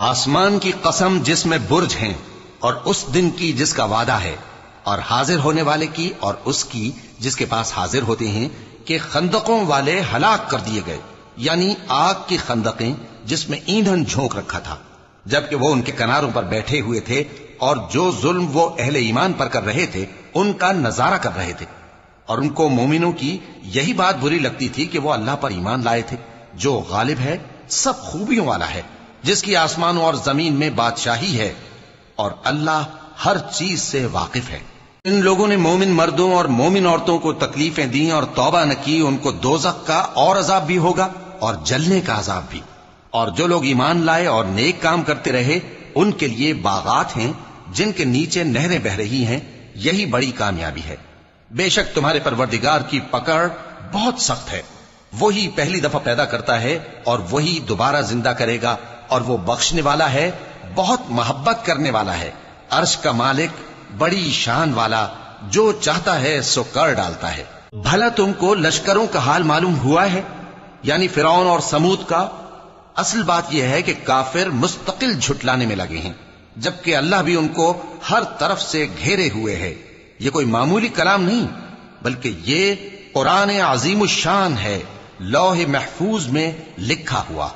آسمان کی قسم جس میں برج ہیں اور اس دن کی جس کا وعدہ ہے، اور حاضر ہونے والے کی اور اس کی جس کے پاس حاضر ہوتے ہیں، کہ خندقوں والے ہلاک کر دیے گئے، یعنی آگ کی خندقیں جس میں ایندھن جھونک رکھا تھا، جبکہ وہ ان کے کناروں پر بیٹھے ہوئے تھے اور جو ظلم وہ اہل ایمان پر کر رہے تھے ان کا نظارہ کر رہے تھے، اور ان کو مومنوں کی یہی بات بری لگتی تھی کہ وہ اللہ پر ایمان لائے تھے جو غالب ہے، سب خوبیوں والا ہے، جس کی آسمانوں اور زمین میں بادشاہی ہے، اور اللہ ہر چیز سے واقف ہے۔ ان لوگوں نے مومن مردوں اور مومن عورتوں کو تکلیفیں دیں اور توبہ نہ کی، ان کو دوزخ کا اور عذاب بھی ہوگا اور جلنے کا عذاب بھی، اور جو لوگ ایمان لائے اور نیک کام کرتے رہے ان کے لیے باغات ہیں جن کے نیچے نہریں بہ رہی ہیں، یہی بڑی کامیابی ہے۔ بے شک تمہارے پروردگار کی پکڑ بہت سخت ہے، وہی پہلی دفعہ پیدا کرتا ہے اور وہی دوبارہ زندہ کرے گا، اور وہ بخشنے والا ہے، بہت محبت کرنے والا ہے، عرش کا مالک، بڑی شان والا، جو چاہتا ہے سو کر ڈالتا ہے۔ بھلا تم کو لشکروں کا حال معلوم ہوا ہے، یعنی فرعون اور سمود کا؟ اصل بات یہ ہے کہ کافر مستقل جھٹلانے میں لگے ہیں، جبکہ اللہ بھی ان کو ہر طرف سے گھیرے ہوئے ہے۔ یہ کوئی معمولی کلام نہیں، بلکہ یہ قرآن عظیم الشان ہے، لوح محفوظ میں لکھا ہوا۔